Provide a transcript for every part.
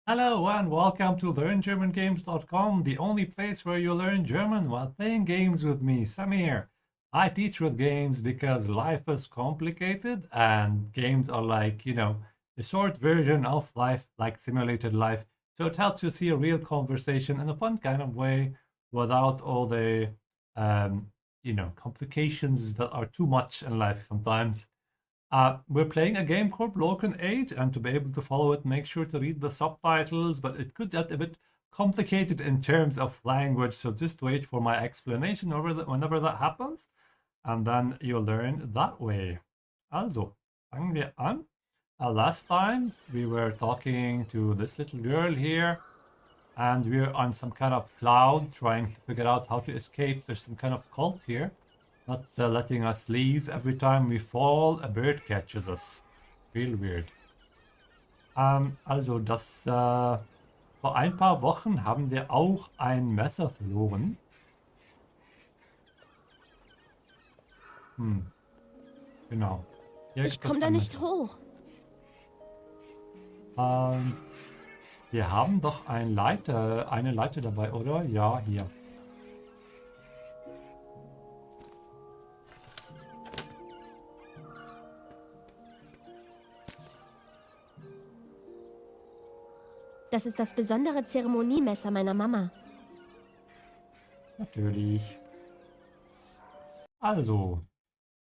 Hello and welcome to LearnGermanGames.com, the only place where you learn German while playing games with me, Samir. I teach with games because life is complicated and games are like, a short version of life, like simulated life. So it helps you see a real conversation in a fun kind of way without all the, complications that are too much in life sometimes. We're playing a game called Broken Age, and to be able to follow it, make sure to read the subtitles, but it could get a bit complicated in terms of language, so just wait for my explanation whenever that happens, and then you'll learn that way. Also, fangen wir an. Last time we were talking to this little girl here, and we're on some kind of cloud trying to figure out how to escape. There's some kind of cult here. Not letting us leave. Every time we fall, a bird catches us. Real weird. Vor ein paar Wochen haben wir auch ein Messer verloren. Genau. Hier Ich gibt es komme da ein nicht Messer. hoch. Wir haben doch eine Leiter dabei, oder? Ja, hier. Das ist das besondere Zeremoniemesser meiner Mama. Natürlich. Also,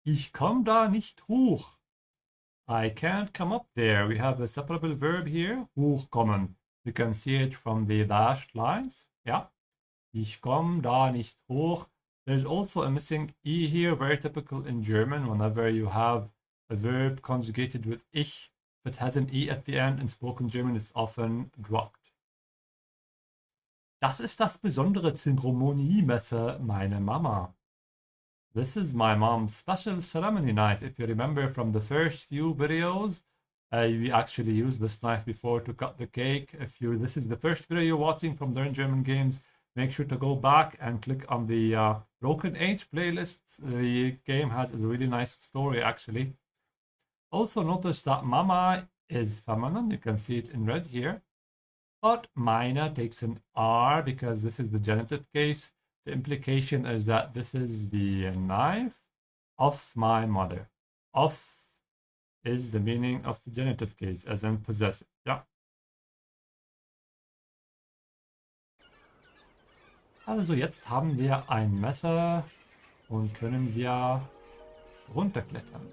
ich komme da nicht hoch. I can't come up there. We have a separable verb here, hochkommen. You can see it from the dashed lines. Yeah. Ich komme da nicht hoch. There's also a missing E here, very typical in German. Whenever you have a verb conjugated with ich that has an E at the end, in spoken German it's often dropped. Das ist das besondere Zeremoniemesser meiner Mama. This is my mom's special ceremony knife. If you remember from the first few videos, we actually used this knife before to cut the cake. This is the first video you're watching from Learn German Games, make sure to go back and click on the Broken Age playlist. The game has a really nice story actually. Also notice that Mama is feminine. You can see it in red here. But meine takes an R because this is the genitive case. The implication is that this is the knife of my mother. Of is the meaning of the genitive case, as in possessive. Ja. Also jetzt haben wir ein Messer und können wir runterklettern.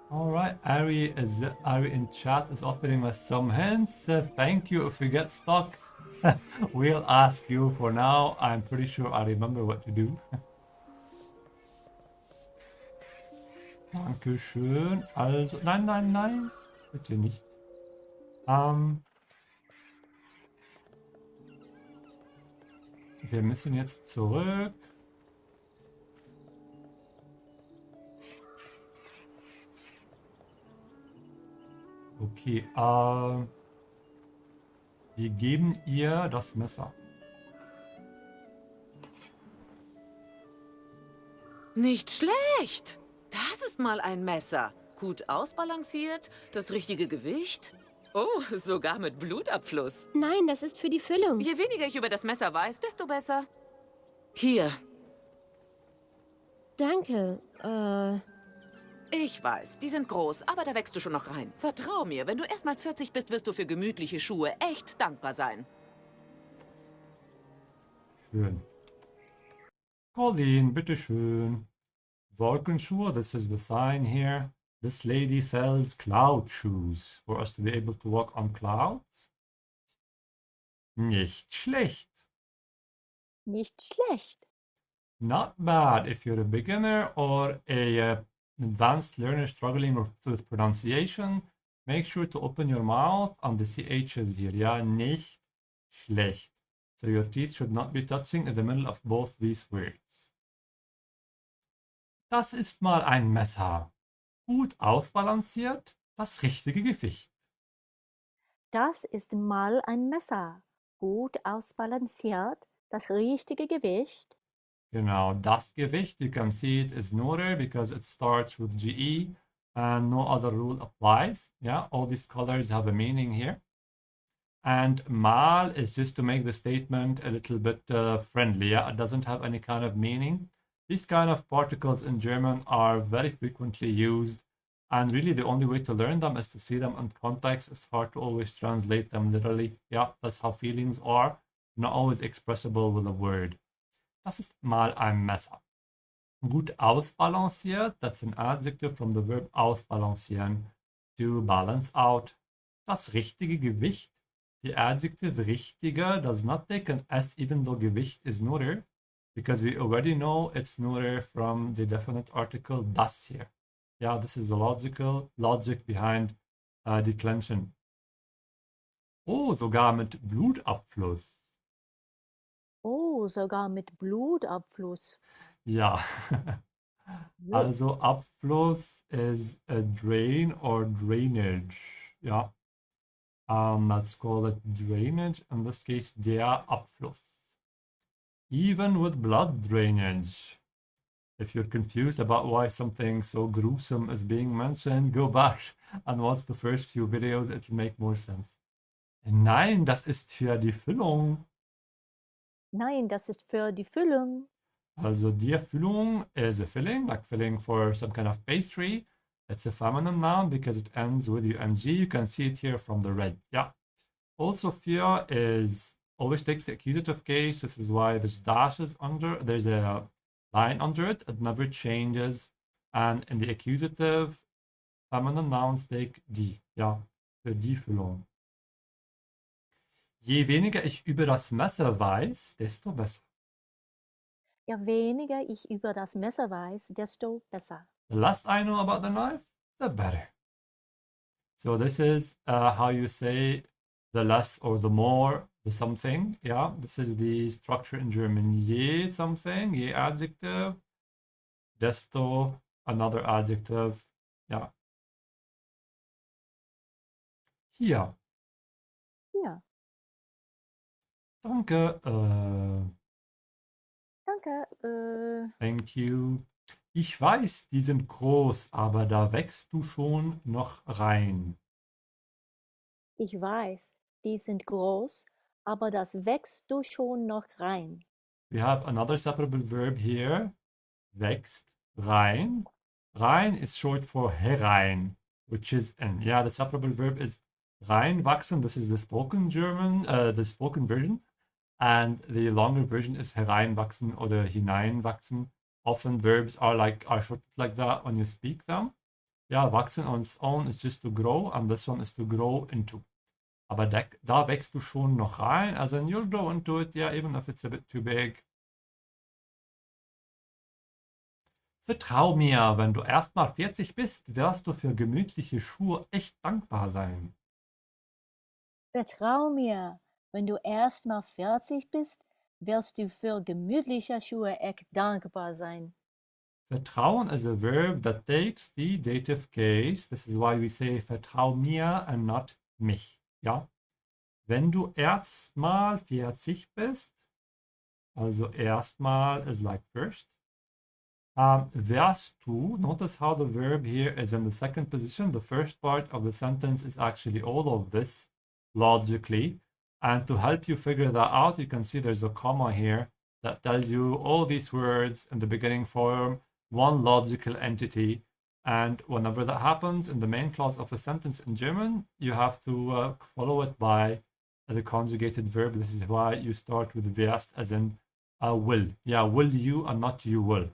All right, Ari in chat is offering us some hints. Thank you. If we get stuck, we'll ask you. For now, I'm pretty sure I remember what to do. Dankeschön. Also, nein, bitte nicht. Wir müssen jetzt zurück. Okay, wir geben ihr das Messer. Nicht schlecht. Das ist mal ein Messer. Gut ausbalanciert, das richtige Gewicht. Oh, sogar mit Blutabfluss. Nein, das ist für die Füllung. Je weniger ich über das Messer weiß, desto besser. Hier. Danke. Ich weiß, die sind groß, aber da wächst du schon noch rein. Vertrau mir, wenn du erst mal 40 bist, wirst du für gemütliche Schuhe echt dankbar sein. Schön. Colleen, bitteschön. Wolkenschuhe, this is the sign here. This lady sells cloud shoes for us to be able to walk on clouds. Nicht schlecht. Nicht schlecht. Not bad if you're a beginner or a advanced learner struggling with pronunciation. Make sure to open your mouth on the CHs here. Ja, nicht schlecht. So your teeth should not be touching in the middle of both these words. Das ist mal ein Messer. Gut ausbalanciert, das richtige Gewicht. Das ist mal ein Messer. Gut ausbalanciert, das richtige Gewicht. Genau, das Gewicht, you can see it is neuter because it starts with GE and no other rule applies. Yeah, all these colors have a meaning here. And mal is just to make the statement a little bit friendly. Yeah, it doesn't have any kind of meaning. These kind of particles in German are very frequently used, and really the only way to learn them is to see them in context. It's hard to always translate them literally. Yeah, that's how feelings are, not always expressible with a word. Das ist mal ein Messer. Gut ausbalanciert, that's an adjective from the verb ausbalancieren, to balance out. Das richtige Gewicht, the adjective richtiger does not take an S even though Gewicht is neuter, because we already know it's neuter from the definite article das here. Yeah, this is the logic behind declension. Oh, sogar mit Blutabfluss. Oh, sogar mit Blutabfluss. Ja. Also Abfluss is a drain or drainage. Yeah. Let's call it drainage. In this case, der Abfluss. Even with blood drainage. If you're confused about why something so gruesome is being mentioned, go back and watch the first few videos. It will make more sense. Nein, das ist für die Füllung. Nein, das ist für die Füllung. Also die Füllung is a filling, like filling for some kind of pastry. It's a feminine noun because it ends with ung. You can see it here from the red. Yeah. Also für is always takes the accusative case. This is why there's dashes under. There's a line under it. It never changes. And in the accusative, feminine nouns take die. Ja, für die Füllung. Je weniger ich über das Messer weiß, desto besser. Je weniger ich über das Messer weiß, desto besser. The less I know about the knife, the better. So this is how you say the less or the more the something. Yeah, this is the structure in German. Je something, je adjective, desto another adjective. Yeah. Hier. Ja, Danke. danke. Thank you. Ich weiß, die sind groß, aber da wächst du schon noch rein. Ich weiß, die sind groß, aber das wächst du schon noch rein. We have another separable verb here. Wächst rein. Rein is short for herein, which is in. Yeah, the separable verb is reinwachsen. This is the spoken German, the spoken version. And the longer version is hereinwachsen oder hineinwachsen. Often verbs are shorted like that when you speak them. Yeah, wachsen on its own is just to grow, and this one is to grow into. Aber da wächst du schon noch rein, as in you'll grow into it, yeah, even if it's a bit too big. Vertrau mir, wenn du erstmal 40 bist, wirst du für gemütliche Schuhe echt dankbar sein. Vertrau mir, wenn du erst mal 40 bist, wirst du für gemütliche Schuhe echt dankbar sein. Vertrauen is a verb that takes the dative case. This is why we say vertrau mir and not mich. Ja? Wenn du erstmal 40 bist, also erstmal is like first, wirst du, notice how the verb here is in the second position. The first part of the sentence is actually all of this logically. And to help you figure that out, you can see there's a comma here that tells you all these words in the beginning form one logical entity. And whenever that happens in the main clause of a sentence in German, you have to follow it by the conjugated verb. This is why you start with wirst as in will. Yeah, will you and not you will.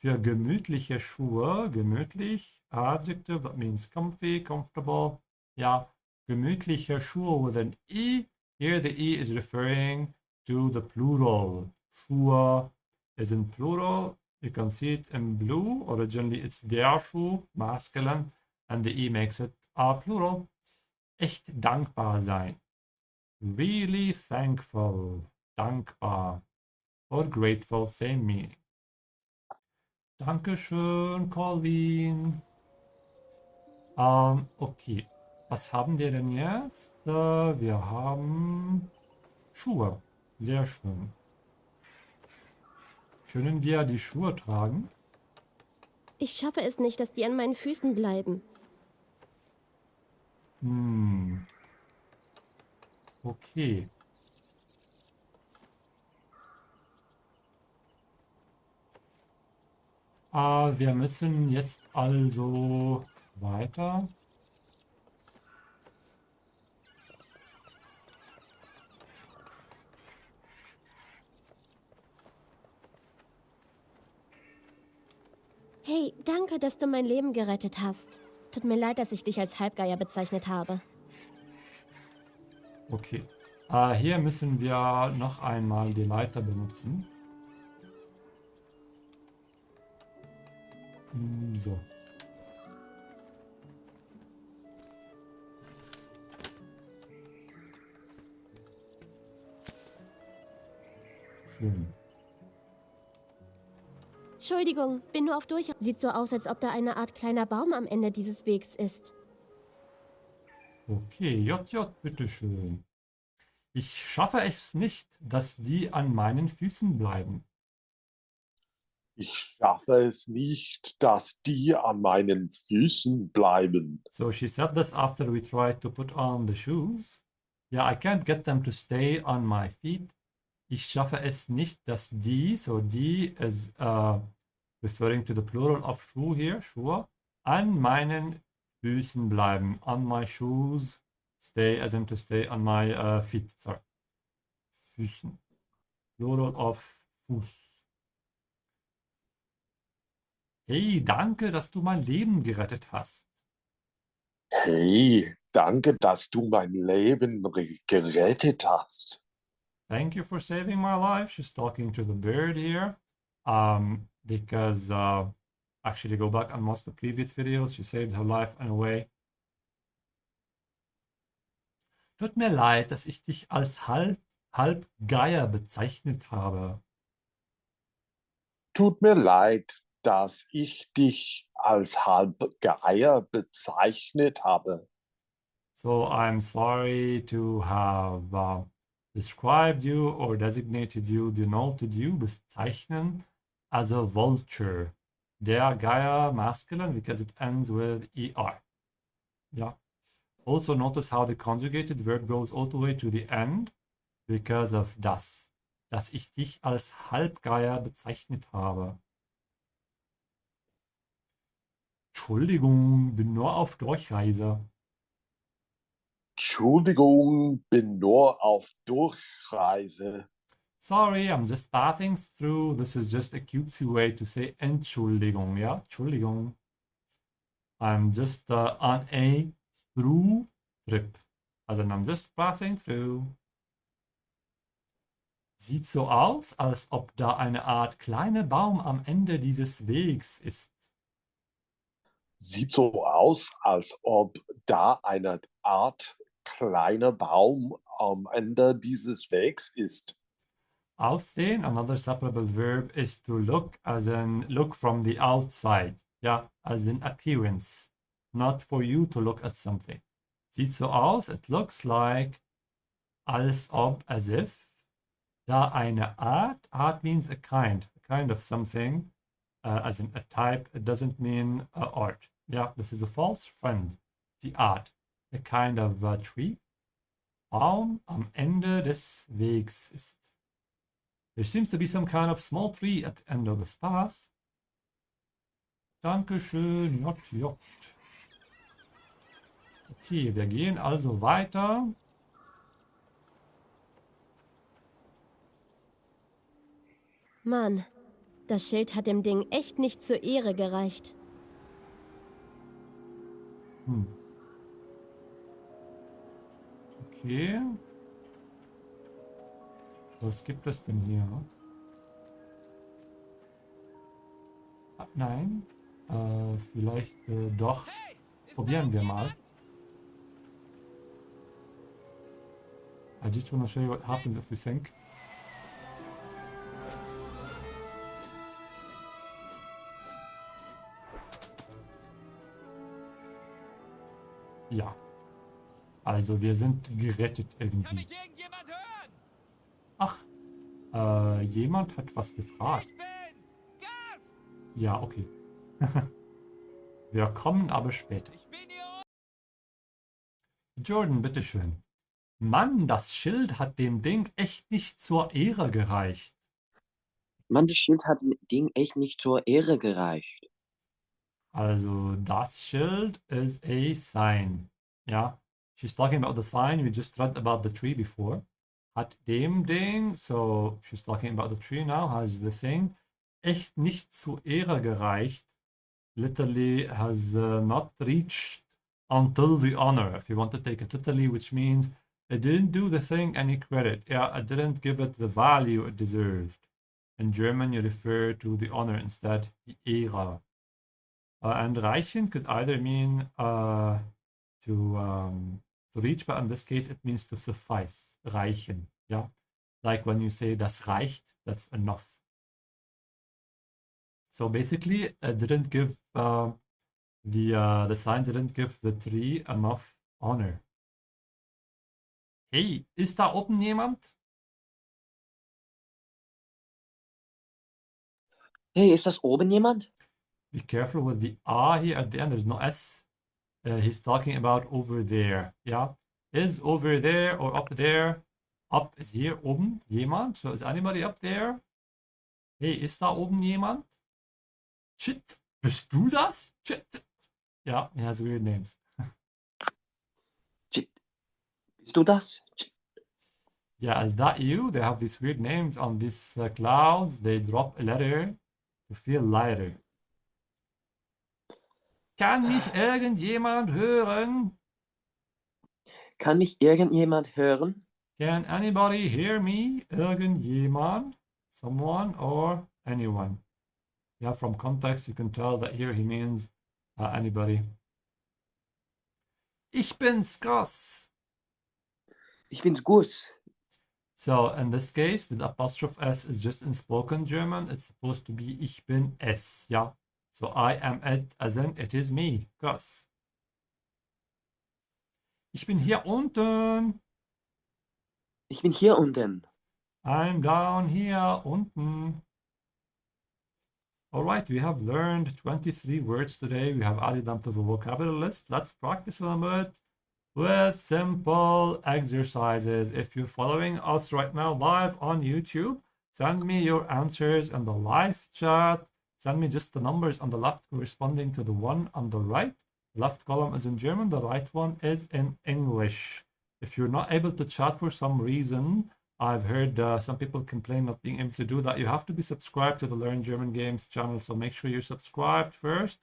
Für gemütliche Schuhe, gemütlich, adjective, that means comfy, comfortable. Yeah, gemütliche Schuhe with an E. Here the E is referring to the plural. Schuhe is in plural. You can see it in blue. Originally it's der Schuh, masculine, and the E makes it plural. Echt dankbar sein. Really thankful. Dankbar. Or grateful, same meaning. Dankeschön, Colleen. Okay. Was haben wir denn jetzt? Wir haben Schuhe. Sehr schön. Können wir die Schuhe tragen? Ich schaffe es nicht, dass die an meinen Füßen bleiben. Hm. Okay. Wir müssen jetzt also weiter. Hey, danke, dass du mein Leben gerettet hast. Tut mir leid, dass ich dich als Halbgeier bezeichnet habe. Okay. Hier müssen wir noch einmal die Leiter benutzen. So. Schön. Entschuldigung, bin nur auf durch. Sieht so aus, als ob da eine Art kleiner Baum am Ende dieses Wegs ist. Okay, JJ, bitteschön. Ich schaffe es nicht, dass die an meinen Füßen bleiben. Ich schaffe es nicht, dass die an meinen Füßen bleiben. So she said this after we tried to put on the shoes. Yeah, I can't get them to stay on my feet. Ich schaffe es nicht, dass die, so die is referring to the plural of shoe here, Schuhe, an meinen Füßen bleiben. On my shoes, stay as in to stay on my feet, sorry. Füßen. Plural of Fuß. Hey, danke, dass du mein Leben gerettet hast. Hey, danke, dass du mein Leben gerettet hast. Thank you for saving my life. She's talking to the bird here. Because actually go back on most of the previous videos. She saved her life in a way. Tut mir leid, dass ich dich als Halbgeier bezeichnet habe. Tut mir leid, dass ich dich als Halbgeier bezeichnet habe. So I'm sorry to have described you or designated you, denoted you, bezeichnen as a vulture. Der Geier masculine because it ends with ER. Yeah. Also notice how the conjugated verb goes all the way to the end because of das. Dass ich dich als Halbgeier bezeichnet habe. Entschuldigung, bin nur auf Durchreise. Entschuldigung, bin nur auf Durchreise. Sorry, I'm just passing through. This is just a cutesy way to say Entschuldigung, ja? Entschuldigung. I'm just on a through trip. Also I'm just passing through. Sieht so aus, als ob da eine Art kleiner Baum am Ende dieses Wegs ist. Sieht so aus, als ob da eine Art kleiner Baum am Ende dieses Wegs ist. Aussehen, another separable verb is to look, as in look from the outside. Ja, as in appearance. Not for you to look at something. Sieht so aus, it looks like, als ob, as if, da eine art means a kind of something, as in a type, it doesn't mean art. Yeah, this is a false friend. Die Art, a kind of tree, Baum am Ende des Wegs ist. There seems to be some kind of small tree at the end of the path. Dankeschön, JJ. Okay, wir gehen also weiter. Mann, das Schild hat dem Ding echt nicht zur Ehre gereicht. Okay. Was gibt es denn hier? Nein. Vielleicht doch. Probieren wir mal. I just want to show you what happens if we think. Ja. Also wir sind gerettet irgendwie. Ach, jemand hat was gefragt. Ja, okay. Wir kommen aber später. Jordan, bitteschön. Mann, das Schild hat dem Ding echt nicht zur Ehre gereicht. Mann, das Schild hat dem Ding echt nicht zur Ehre gereicht. Also, das Schild is a sign. Ja, she's talking about the sign. We just read about the tree before. Hat dem Ding, so she's talking about the tree now, has the thing, echt nicht zur Ehre gereicht. Literally has not reached until the honor, if you want to take it literally, which means it didn't do the thing any credit. Yeah, it didn't give it the value it deserved. In German, you refer to the honor instead, die Ehre. And reichen could either mean to reach, but in this case, it means to suffice. Reichen, yeah. Like when you say das reicht, that's enough. So basically, it didn't give the sign didn't give the tree enough honor. Hey, ist da oben jemand? Hey, ist das oben jemand? Be careful with the A here at the end. There's no S. He's talking about over there. Yeah, is over there or up there? Up is here. Oben jemand? So is anybody up there? Hey, ist da oben jemand? Shit, bist du das? Shit. Yeah, he has weird names. Shit. Bist du das? Shit. Yeah, is that you? They have these weird names on these clouds. They drop a letter to feel lighter. Kann mich irgendjemand hören? Kann mich irgendjemand hören? Can anybody hear me? Irgendjemand? Someone or anyone? Yeah, from context you can tell that here he means anybody. Ich bin's, Gus. Ich bin's Gus. So in this case, the apostrophe S is just in spoken German. It's supposed to be ich bin es, yeah. So I am it, as in it is me, Gus. Ich bin hier unten. Ich bin hier unten. I'm down here unten. All right, we have learned 23 words today. We have added them to the vocabulary list. Let's practice a little bit with simple exercises. If you're following us right now live on YouTube, send me your answers in the live chat. Send me just the numbers on the left corresponding to the one on the right. The left column is in German, the right one is in English. If you're not able to chat for some reason, I've heard some people complain not being able to do that. You have to be subscribed to the Learn German Games channel, so make sure you're subscribed first.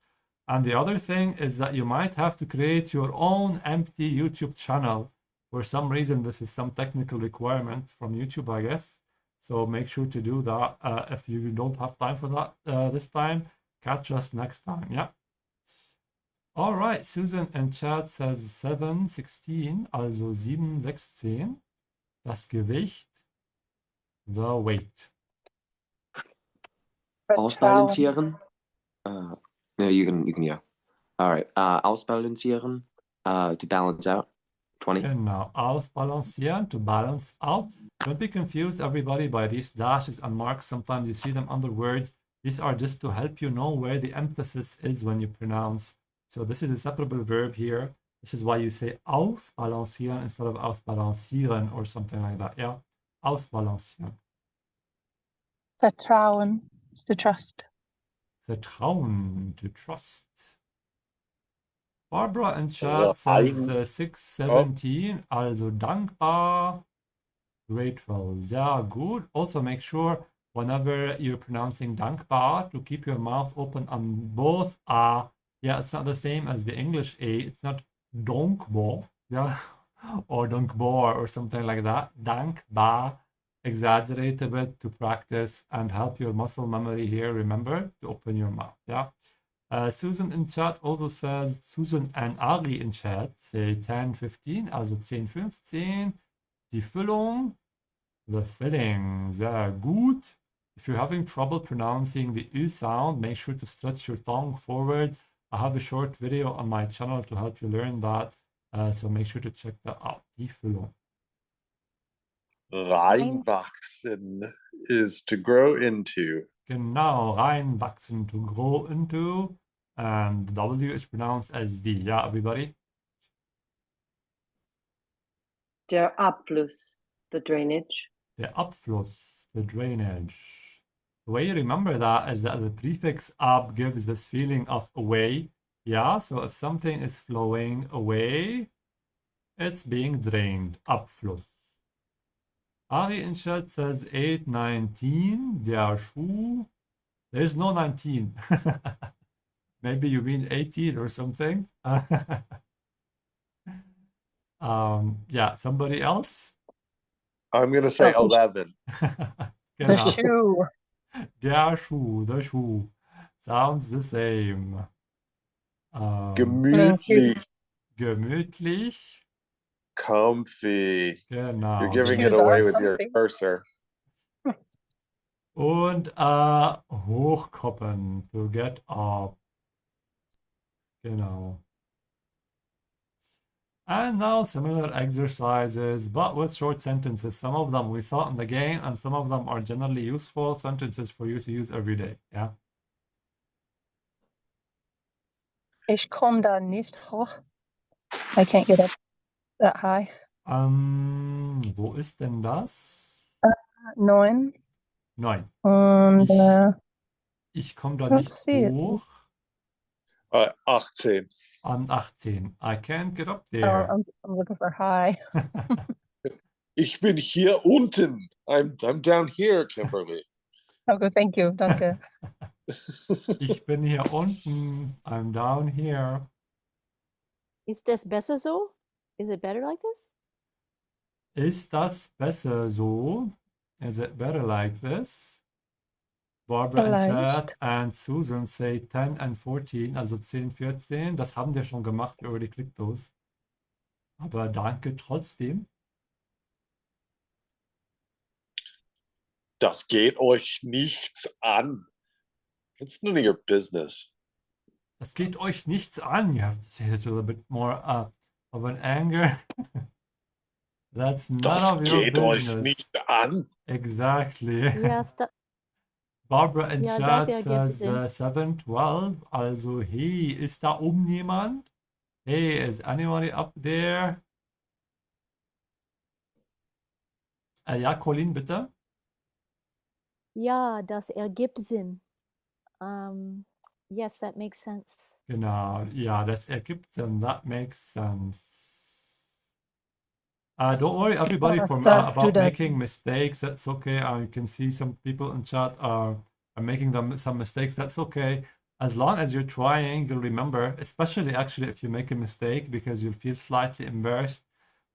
And the other thing is that you might have to create your own empty YouTube channel. For some reason, this is some technical requirement from YouTube, I guess. So make sure to do that. If you don't have time for that this time, catch us next time, yeah? All right, Susan in chat says 7:16, also 7:16. Das Gewicht, the weight. Ausbalancieren. No, you can, yeah. All right. Ausbalancieren. To balance out. 20. Genau, ausbalancieren, to balance out. Don't be confused, everybody, by these dashes and marks. Sometimes you see them under words. These are just to help you know where the emphasis is when you pronounce. So this is a separable verb here. This is why you say ausbalancieren instead of ausbalancieren or something like that, yeah? Ausbalancieren. Vertrauen is to trust. Vertrauen, to trust. Barbara in chat says 6:17, also dankbar, grateful. Sehr gut. Also make sure whenever you're pronouncing dankbar to keep your mouth open on both A. Yeah, it's not the same as the English A. It's not dankbar, yeah, or dankbar or something like that. Dankbar. Exaggerate a bit to practice and help your muscle memory here. Remember to open your mouth, yeah. Susan in chat also says, Susan and Ari in chat say 10:15, also 10:15. Die Füllung, the filling, sehr gut. If you're having trouble pronouncing the U sound, make sure to stretch your tongue forward. I have a short video on my channel to help you learn that, so make sure to check that out. Die Füllung. Reinwachsen is to grow into. Genau, reinwachsen, to grow into. And the W is pronounced as V. Yeah, everybody? Der Abfluss, the drainage. The Abfluss, the drainage. The way you remember that is that the prefix ab gives this feeling of away. Yeah, so if something is flowing away, it's being drained. Abfluss. Ari in chat says 819, der Schuh. There's no 19. Maybe you mean 18 or something. Yeah, somebody else? I'm going to say Oh. 11. The Genau. shoe. Der Schuh, the Schuh. Sounds the same. Gemütlich, Gemütlich. comfy. Genau. You're giving it Shoes away are with your comfy. cursor. Und hochkoppen, to get up. Genau. And now similar exercises, but with short sentences. Some of them we saw in the game, and some of them are generally useful sentences for you to use every day. Yeah. Ich komme da nicht hoch. I can't get up that high. Wo ist denn das? 9. 9. Und Ich komme da don't nicht see it. hoch. 18. An 18. I can't get up Oh, there. I'm looking for high. Ich bin hier unten. I'm down here, Kimberly. Okay, thank you. Danke. Ich bin hier unten. I'm down here. Ist das besser so? Is it better like this? Ist das besser so? Is it better like this? Barbara and Vielleicht. Chad and Susan say 10 and 14, also 10, 14. Das haben wir schon gemacht. We already clicked those. Aber danke trotzdem. Das geht euch nichts an. It's none of your business. Das geht euch nichts an. You have to say this with a bit more of an anger. That's none Das of your geht euch business. nicht an. Exactly. Ja, Barbara and Ja, das Chad ergibt says Sinn. 7, 12. Also, hey, ist da oben jemand? Hey, is anybody up there? Ja, Colin, bitte. Ja, das ergibt Sinn. Yes, that makes sense. Genau, ja, das ergibt Sinn. That makes sense. Don't worry, everybody, Was for sagst du about dazu? making mistakes. That's okay. You can see some people in chat are making some mistakes. That's okay. As long as you're trying, you'll remember, especially actually if you make a mistake, because you'll feel slightly embarrassed.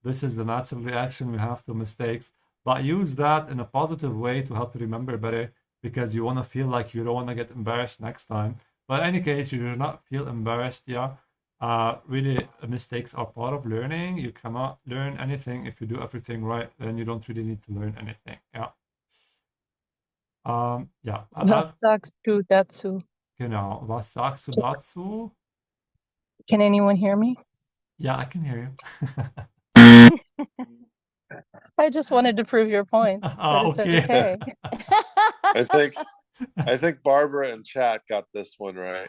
This is the natural reaction we have to mistakes. But use that in a positive way to help you remember better, because you want to feel like you don't want to get embarrassed next time. But in any case, you do not feel embarrassed, yeah. Really, mistakes are part of learning. You cannot learn anything if you do everything right. Then you don't really need to learn anything. Yeah. Ja. Was sagst du dazu? Genau. Was sagst du dazu? Can anyone hear me? Yeah, I can hear you. I just wanted to prove your point. That it's Okay. okay. I think Barbara and Chat got this one right.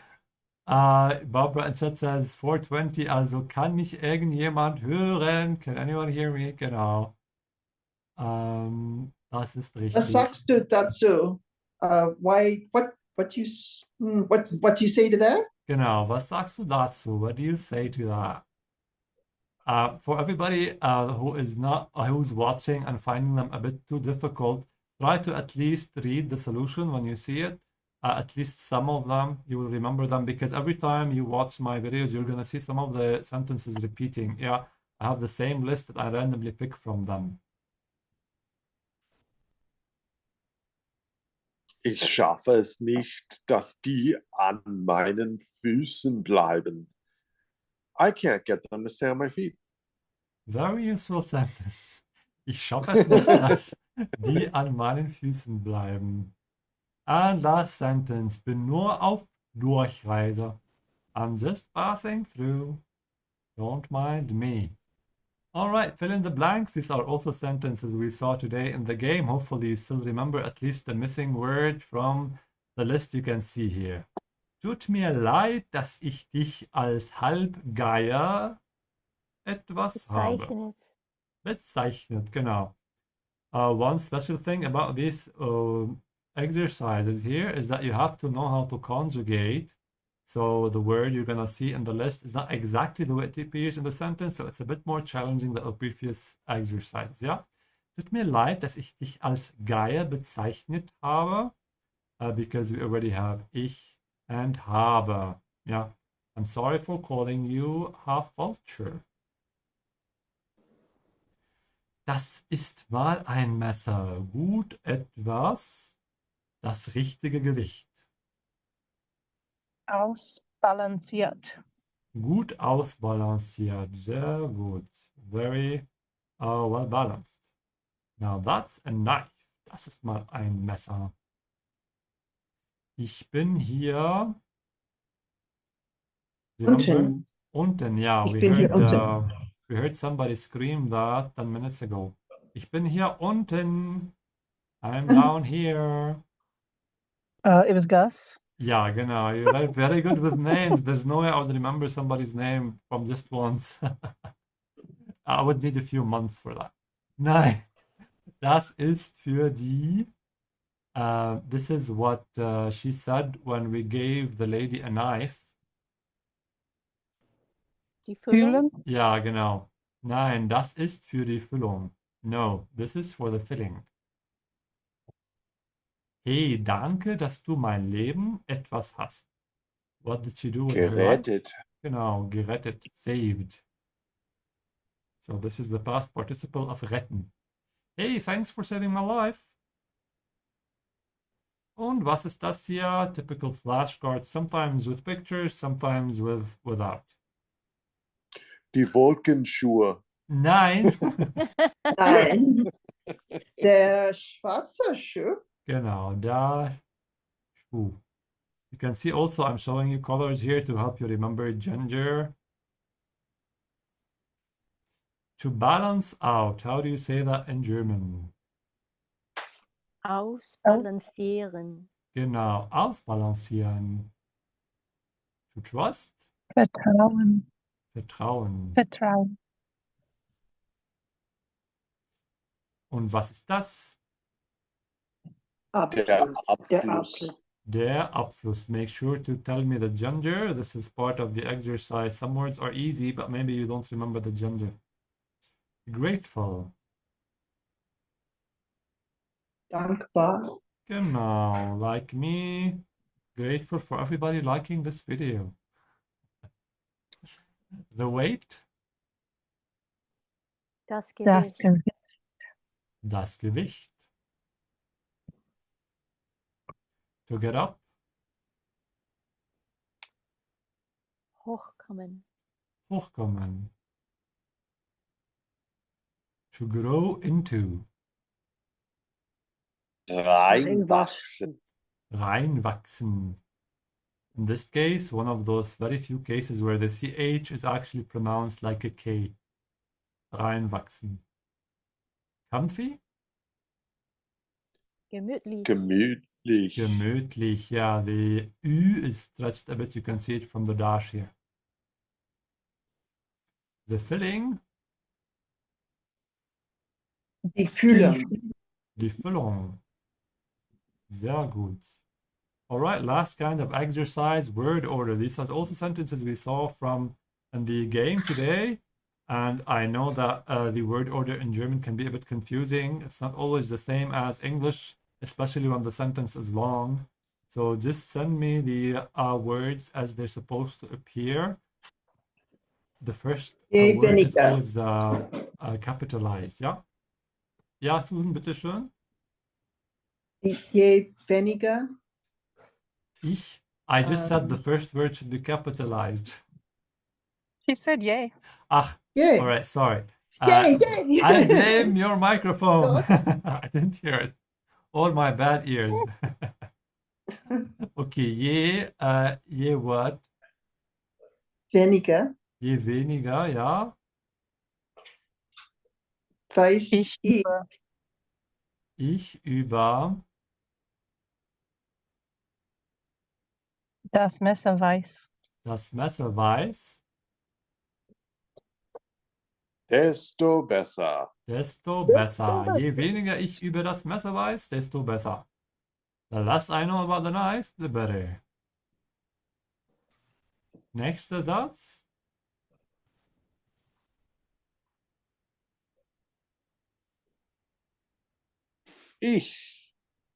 Barbara in Chat says 420, also kann mich irgendjemand hören? Can anyone hear me? Genau. Das ist richtig. Was sagst du dazu? What you say to that? Genau, was sagst du dazu? What do you say to that? For everybody who's watching and finding them a bit too difficult, try to at least read the solution when you see it. At least some of them, you will remember them, because every time you watch my videos, you're going to see some of the sentences repeating. Yeah, I have the same list that I randomly pick from them. Ich schaffe es nicht, dass die an meinen Füßen bleiben. I can't get them to stay on my feet. Very useful sentence. Ich schaffe es nicht, dass die an meinen Füßen bleiben. And last sentence. Bin nur auf Durchreise. I'm just passing through. Don't mind me. All right, fill in the blanks. These are also sentences we saw today in the game. Hopefully you still remember at least the missing word from the list you can see here. Tut mir leid, dass ich dich als Halbgeier etwas habe. Bezeichnet. Bezeichnet, genau. One special thing about these exercises here is that you have to know how to conjugate. So the word you're going to see in the list is not exactly the way it appears in the sentence, so it's a bit more challenging than the previous exercise, ja? Tut mir leid, dass ich dich als Geier bezeichnet habe, because we already have ich and habe, ja? I'm sorry for calling you half vulture. Das ist mal ein Messer. Gut etwas, das richtige Gewicht. Ausbalanciert. Gut ausbalanciert. Sehr gut. Very well balanced. Now that's a knife. Das ist mal ein Messer. Ich bin hier. Remember? Unten, ja. Ich bin hier unten. We heard somebody scream that 10 minutes ago. Ich bin hier unten. I'm down here. It was Gus. Ja, genau. You're very good with names. There's no way I would remember somebody's name from just once. I would need a few months for that. Nein, das ist für die. This is what she said when we gave the lady a knife. Die Füllung. Fühlen. Ja, genau. Nein, das ist für die Füllung. No, this is for the filling. Hey, danke, dass du mein Leben etwas hast. What did she do with her life? Gerettet. Genau, gerettet, saved. So this is the past participle of retten. Hey, thanks for saving my life. Und was ist das hier? Typical flashcards, sometimes with pictures, sometimes without. Die Wolkenschuhe. Nein. Nein. Der schwarze Schuh. Genau, der Schuh. You can see also I'm showing you colors here to help you remember gender. To balance out, how do you say that in German? Ausbalancieren. Genau, ausbalancieren. To trust, Vertrauen. vertrauen. Vertrauen. Und was ist das? Der Abfluss. Abfluss. Der Abfluss. Make sure to tell me the gender. This is part of the exercise. Some words are easy, but maybe you don't remember the gender. Grateful. Dankbar. Genau, like me. Grateful for everybody liking this video. The weight. Das Das Gewicht. Gewicht. Das Gewicht. To get up. Hochkommen. Hochkommen. To grow into. Reinwachsen. Reinwachsen. In this case, one of those very few cases where the CH is actually pronounced like a K. Reinwachsen. Comfy? Gemütlich. Gemütlich. Gemütlich, yeah. The Ü is stretched a bit. You can see it from the dash here. The filling, Die Füllung. die Füllung. Sehr gut. All right, last kind of exercise, word order. These are also sentences we saw from in the game today. And I know that the word order in German can be a bit confusing. It's not always the same as English, especially when the sentence is long. So just send me the words as they're supposed to appear. The first Je word is weniger. always capitalized, ja? Ja, Susan, bitteschön. Je weniger. I just said the first word should be capitalized. She said yay. Ach, Yay. all right, sorry. Yay, yay. I blame your microphone. I didn't hear it. All my bad ears. Okay, je what? Weniger. Je weniger, ja. Weiß Ich über. Ich über Das Messer weiß. Das Messer weiß. Desto besser. Desto besser. Je weniger ich über das Messer weiß, desto besser. The less I know about the knife, the better. Nächster Satz. Ich.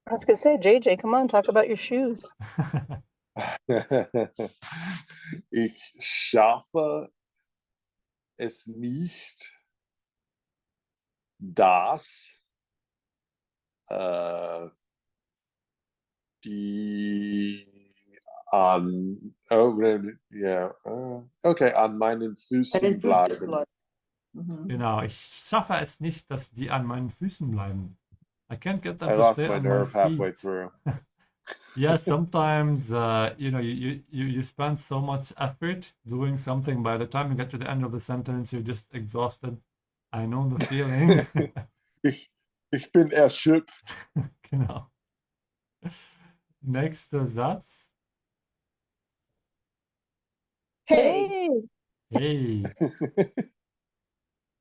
I was going to say, JJ, come on, talk about your shoes. Ich schaffe es nicht, dass die an, okay, an meinen Füßen bleiben. Genau, ich schaffe es nicht, dass die an meinen Füßen bleiben. I can't get them I to lost stay my on nerve my feet. halfway through. Yeah, sometimes you spend so much effort doing something. By the time you get to the end of the sentence, you're just exhausted. I know the feeling. Ich bin erschöpft. Genau. Nächster Satz. Hey, Hey,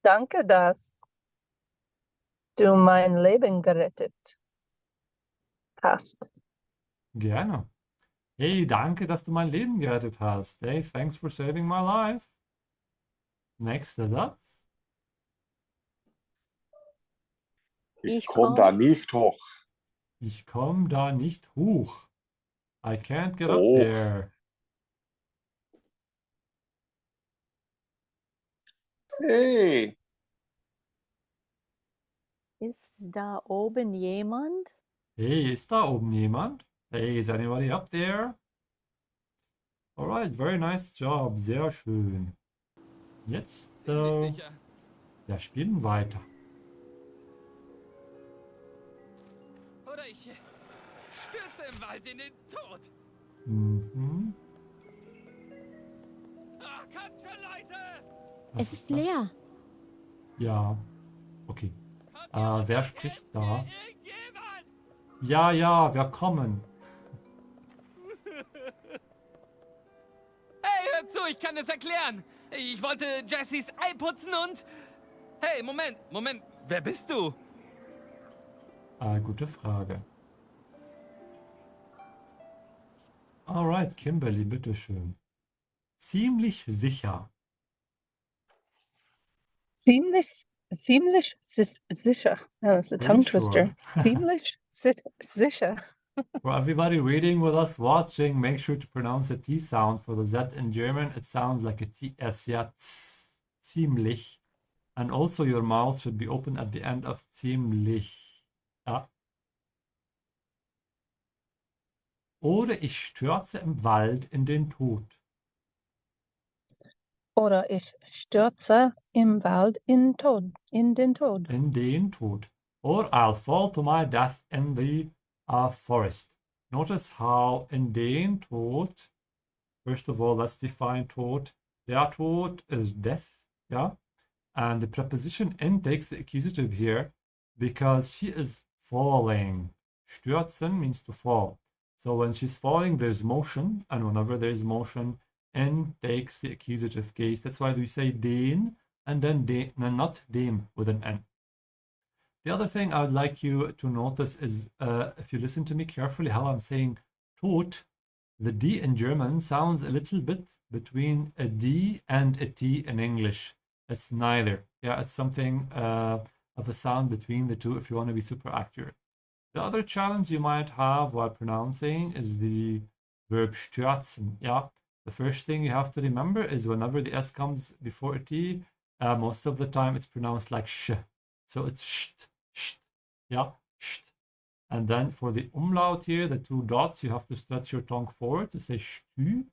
danke, dass du mein Leben gerettet hast. gerne. Hey, danke, dass du mein Leben gerettet hast. Hey, thanks for saving my life. Nächster Satz. Ich komme da nicht hoch. Ich komme da nicht hoch. I can't get up Hoch. there. Hey, Ist da oben jemand? Hey, ist da oben jemand? Hey, is anybody up there? Alright, very nice job. Sehr schön. Jetzt, wir spielen weiter. Oder ich stürze im Wald in den Tod. Mhm. Ah, kommt schon, Leute! Was Es ist das? leer. Ja. Okay. Habt ihr Wer was spricht vergessen? da? Irgendjemand? Ja, ja, wir kommen. Hey, hör zu, ich kann es erklären. Ich wollte Jessys Ei putzen und... Hey, Moment, wer bist du? Gute Frage. Alright, Kimberly, bitteschön. Ziemlich sicher. Ziemlich sicher. Oh, it's a tongue Pretty twister. sure. Ziemlich sicher. For everybody reading with us, watching, make sure to pronounce the T sound. For the Z in German, it sounds like a TS, yeah, ziemlich. And also your mouth should be open at the end of ziemlich. Ja. Oder ich stürze im Wald in den Tod. Oder ich stürze im Wald in den Tod. In den Tod. Or I'll fall to my death in the forest. Notice how in den Tod, first of all, let's define Tod. Der Tod is death, yeah? And the preposition in takes the accusative here because she is falling. Stürzen means to fall. So when she's falling, there's motion, and whenever there's motion, in takes the accusative case. That's why we say den and then de, and not dem with an n. The other thing I would like you to notice is if you listen to me carefully, how I'm saying tot, the D in German sounds a little bit between a D and a T in English. It's neither. Yeah, it's something of a sound between the two if you want to be super accurate. The other challenge you might have while pronouncing is the verb stürzen. Yeah, the first thing you have to remember is whenever the S comes before a T, most of the time it's pronounced like sh. So it's sh, yeah, sh. And then for the umlaut here, the two dots, you have to stretch your tongue forward to say stü.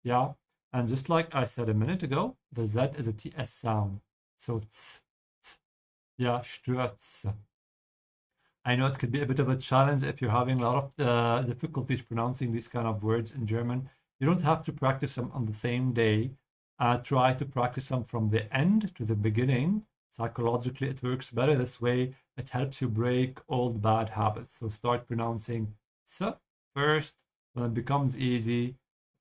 Yeah, and just like I said a minute ago, the Z is a TS sound. So ts. Yeah, stürze. I know it could be a bit of a challenge if you're having a lot of difficulties pronouncing these kind of words in German. You don't have to practice them on the same day. Try to practice them from the end to the beginning. Psychologically, it works better this way. It helps you break old bad habits. So start pronouncing s first. When it becomes easy,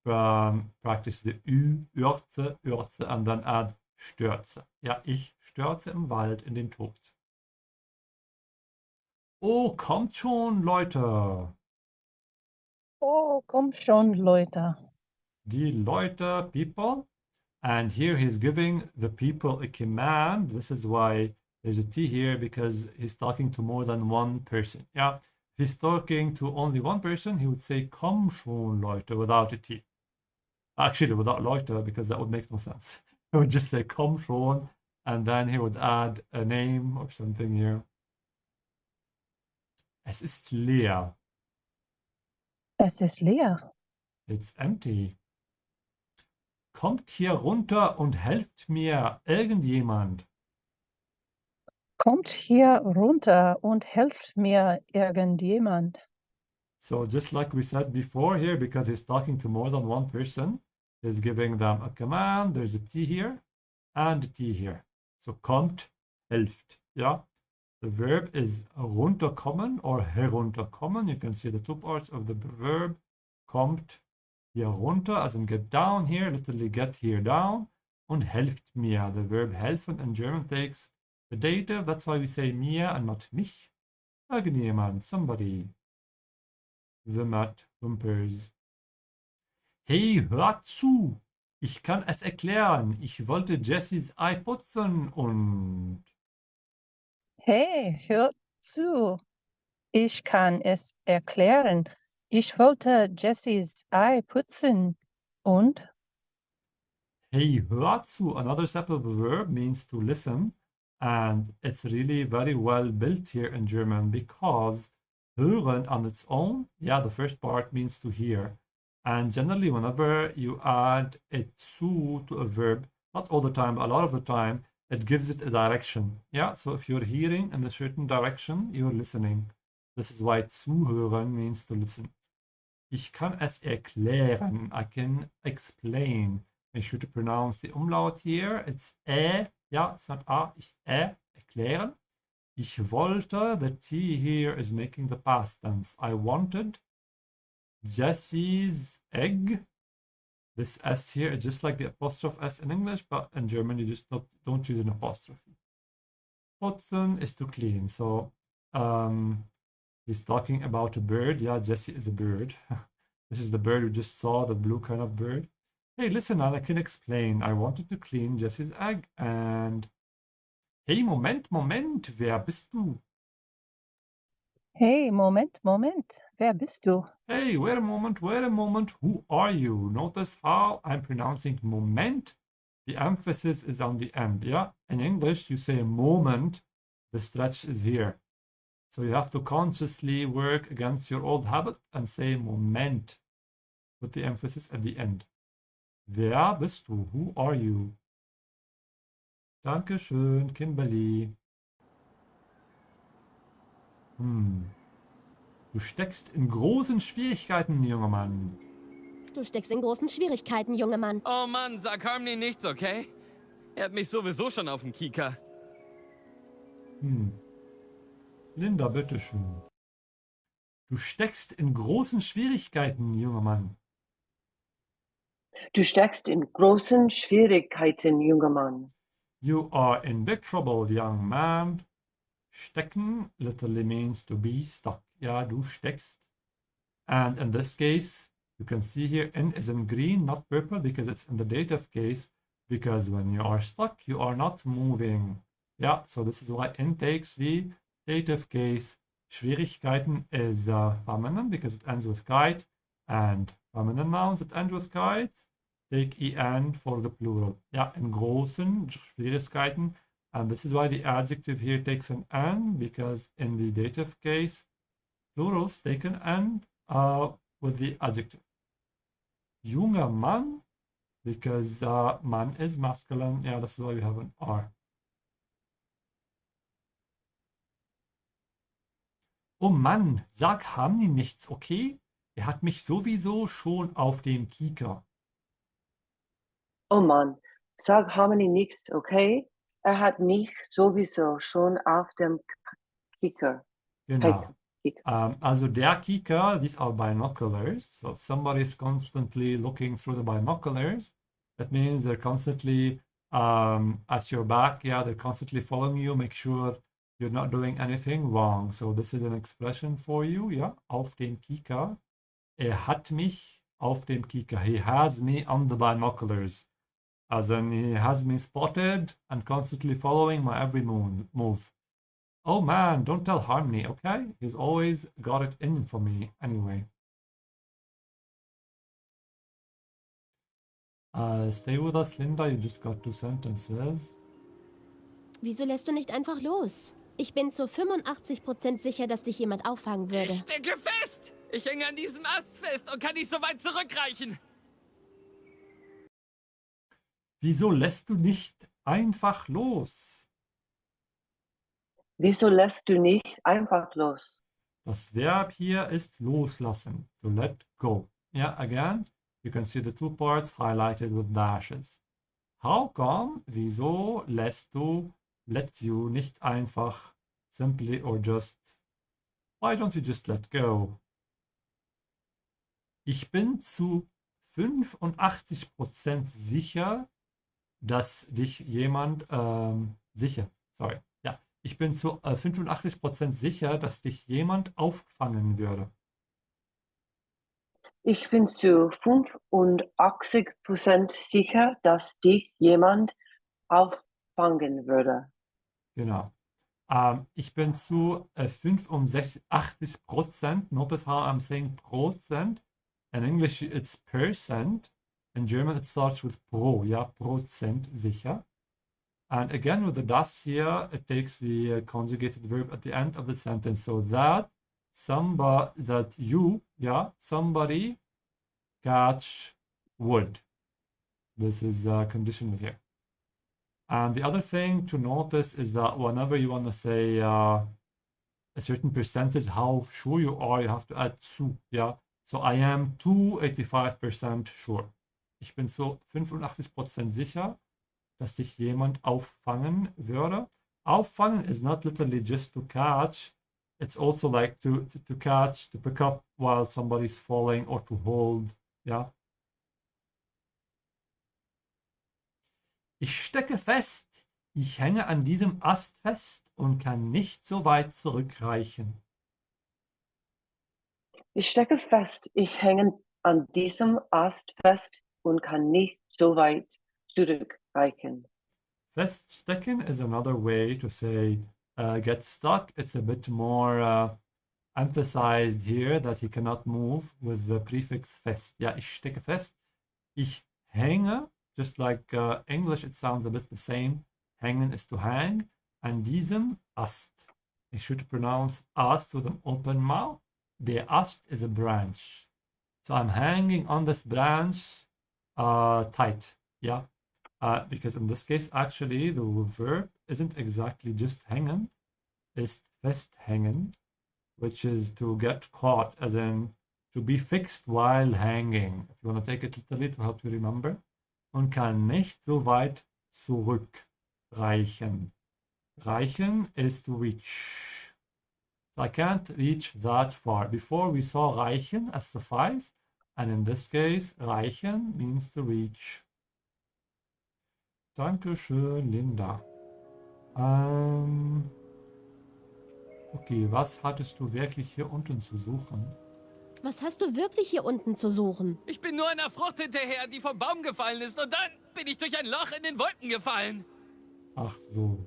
practice the Ürze, and then add stürze. Ja, ich stürze im Wald in den Tod. Oh, kommt schon, Leute. Oh, komm schon, Leute. Die Leute, people. And here he's giving the people a command. This is why there's a T here, because he's talking to more than one person. Yeah, if he's talking to only one person, he would say komm schon, Leute, without a T. Actually, without Leute, because that would make no sense. He would just say komm schon, and then he would add a name or something here. Es ist leer. Es ist leer. It's empty. Kommt hier runter und helft mir irgendjemand. Kommt hier runter und helft mir irgendjemand. So just like we said before here, because he's talking to more than one person, he's giving them a command. There's a T here and a T here. So kommt, helft. Yeah. The verb is runterkommen or herunterkommen. You can see the two parts of the verb. Kommt hier runter, as in get down here, literally get here down. Und helft mir. The verb helfen in German takes the dative. That's why we say mir and not mich. Irgendjemand, somebody. Wimmert, whimpers. Hey, hört zu! Ich kann es erklären. Ich wollte Jessys Ei putzen und... Hey, hör zu. Ich kann es erklären. Ich wollte Jessys Ei putzen. Und? Hey, hör zu, another separate verb, means to listen. And it's really very well built here in German because hören on its own, yeah, the first part means to hear. And generally, whenever you add a zu to a verb, not all the time, but a lot of the time, it gives it a direction. Yeah, so if you're hearing in a certain direction, you're listening. This is why zuhören means to listen. Ich kann es erklären. I can explain. Make sure to pronounce the umlaut here. It's yeah, it's not a, ich erklären. Ich wollte, the T here is making the past tense. I wanted Jesse's egg. This S here is just like the apostrophe S in English, but in German you just don't use an apostrophe. Putzen is to clean. So he's talking about a bird. Yeah, Jesse is a bird. This is the bird we just saw, the blue kind of bird. Hey, listen, I can explain. I wanted to clean Jesse's egg and... Hey, Moment, wer bist du? Hey, Moment, wer bist du? Hey, wait a moment, who are you? Notice how I'm pronouncing moment. The emphasis is on the end, yeah? In English, you say moment, the stretch is here. So you have to consciously work against your old habit and say Moment with the emphasis at the end. Wer bist du? Who are you? Dankeschön, Kimberly. Du steckst in großen Schwierigkeiten, junger Mann. Du steckst in großen Schwierigkeiten, junger Mann. Oh Mann, sag Harmony nichts, okay? Er hat mich sowieso schon auf dem Kieker. Linda, bitteschön. Du steckst in großen Schwierigkeiten, junger Mann. Du steckst in großen Schwierigkeiten, junger Mann. You are in big trouble, young man. Stecken literally means to be stuck. Ja, du steckst. And in this case, you can see here N is in green, not purple, because it's in the dative case. Because when you are stuck, you are not moving. Yeah, so this is why N takes the dative case. Schwierigkeiten is feminine because it ends with kite. And feminine nouns that end with kite take en for the plural. Yeah, in großen Schwierigkeiten. And this is why the adjective here takes an n, because in the dative case, plurals take an n with the adjective. Junger Mann, because Mann is masculine. Yeah, that's why we have an R. Oh Mann, sag Hamni nichts, okay? Er hat mich sowieso schon auf dem Kieker. Oh Mann, sag Harmony nichts, okay? Er hat mich sowieso schon auf dem Kicker. Genau. Also der Kieker, these are binoculars. So if somebody is constantly looking through the binoculars, that means they're constantly at your back. Yeah, they're constantly following you. Make sure you're not doing anything wrong. So this is an expression for you. Yeah, auf den Kieker. Hat mich auf dem Kieker. He has me on the binoculars. As in, he has me spotted and constantly following my every move. Oh man, don't tell Harmony, okay? He's always got it in for me anyway. Stay with us, Linda. You just got 2 sentences. Wieso lässt du nicht einfach los? Ich bin zu 85% sicher, dass dich jemand auffangen würde. Ich stecke fest! Ich hänge an diesem Ast fest und kann nicht so weit zurückreichen. Wieso lässt du nicht einfach los? Wieso lässt du nicht einfach los? Das Verb hier ist loslassen. To let go. Yeah, again, you can see the 2 parts highlighted with dashes. How come? Wieso lässt du, let you, nicht einfach, simply or just? Why don't you just let go? Ich bin zu 85% sicher, dass dich jemand, Ich bin zu 85% sicher, dass dich jemand auffangen würde. Ich bin zu 85% sicher, dass dich jemand auffangen würde. Genau. Ich bin zu 85%. Notice how I'm saying %. In English it's percent. In German it starts with pro. Ja, Prozent sicher. And again, with the das here, it takes the conjugated verb at the end of the sentence. So that somebody catch wood. This is conditional here. And the other thing to notice is that whenever you want to say a certain percentage, how sure you are, you have to add zu. Yeah. So I am to 85% sure. Ich bin so 85% sicher, dass dich jemand auffangen würde. Auffangen is not literally just to catch. It's also like to catch, to pick up while somebody's falling or to hold. Ja. Ich stecke fest. Ich hänge an diesem Ast fest und kann nicht so weit zurückreichen. Ich stecke fest. Ich hänge an diesem Ast fest und kann nicht so weit zurückreichen. Feststecken is another way to say get stuck. It's a bit more emphasized here that he cannot move with the prefix fest. Ja, ich stecke fest. Ich hänge, just like English, it sounds a bit the same. Hängen is to hang. An diesem Ast. I should pronounce Ast with an open mouth. Der Ast is a branch. So I'm hanging on this branch tight. Yeah. Because in this case, actually, the verb isn't exactly just hängen. It's festhängen, which is to get caught, as in to be fixed while hanging. If you want to take it literally to help you remember. Und kann nicht so weit zurückreichen. Reichen is to reach. So I can't reach that far. Before we saw reichen as suffice, and in this case, reichen means to reach. Dankeschön, Linda. Okay, was hattest du wirklich hier unten zu suchen? Was hast du wirklich hier unten zu suchen? Ich bin nur einer Frucht hinterher, die vom Baum gefallen ist. Und dann bin ich durch ein Loch in den Wolken gefallen. Ach so.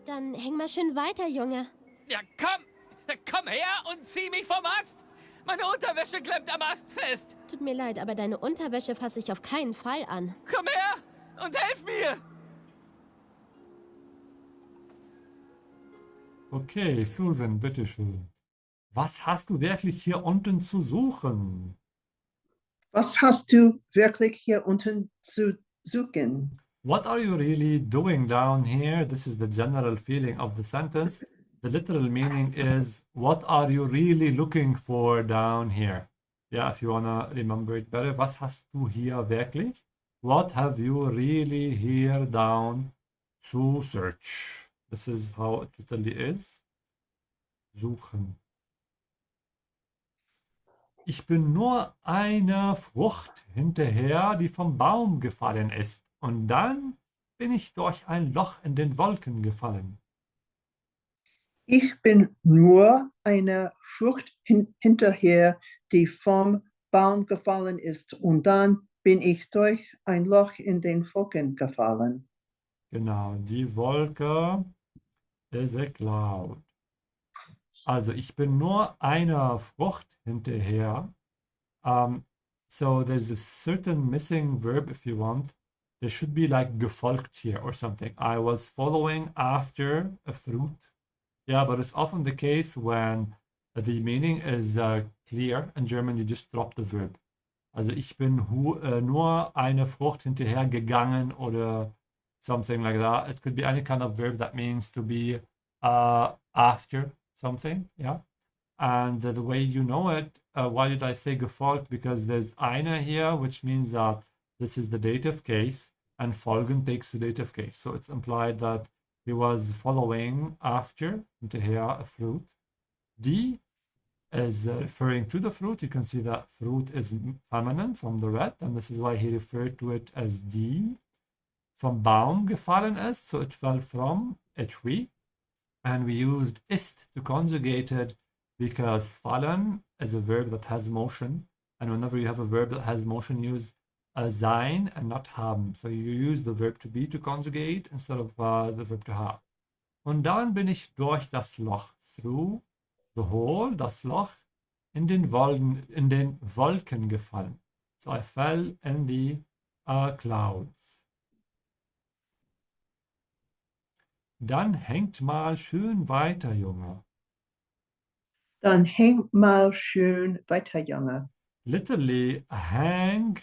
Dann häng mal schön weiter, Junge. Ja, komm her und zieh mich vom Ast. Meine Unterwäsche klemmt am Ast fest. Tut mir leid, aber deine Unterwäsche fasse ich auf keinen Fall an. Komm her und helf mir. Okay, Susan, bitteschön. Was hast du wirklich hier unten zu suchen? Was hast du wirklich hier unten zu suchen? What are you really doing down here? This is the general feeling of the sentence. The literal meaning is, what are you really looking for down here? Yeah, if you wanna remember it better. Was hast du hier wirklich? What have you really here down to search? This is how it literally is. suchen. Ich bin nur einer Frucht hinterher, die vom Baum gefallen ist. Und dann bin ich durch ein Loch in den Wolken gefallen. Ich bin nur einer Frucht hinterher, die vom Baum gefallen ist. Und dann bin ich durch ein Loch in den Wolken gefallen. Genau, die Wolke is a cloud. Also ich bin nur einer Frucht hinterher. So there's a certain missing verb if you want. There should be like gefolgt here or something. I was following after a fruit. Yeah, but it's often the case when the meaning is clear. In German, you just drop the verb. Also ich bin nur eine Frucht hinterher gegangen oder something like that. It could be any kind of verb that means to be after something, yeah. And the way you know it, why did I say gefolgt? Because there's eine here, which means that this is the dative case, and folgen takes the dative case. So it's implied that he was following after, hinterher, a fruit. Die is referring to the fruit. You can see that fruit is feminine from the red, and this is why he referred to it as die. Vom Baum gefallen ist, so it fell from a tree. And we used ist to conjugate it because fallen is a verb that has motion. And whenever you have a verb that has motion, use sein and not haben. So you use the verb to be to conjugate instead of the verb to have. Und dann bin ich durch das Loch, through the hole, das Loch, in den Wolken gefallen. So I fell in the clouds. Dann hängt mal schön weiter, Junge. Dann häng mal schön weiter, Junge. Literally, hang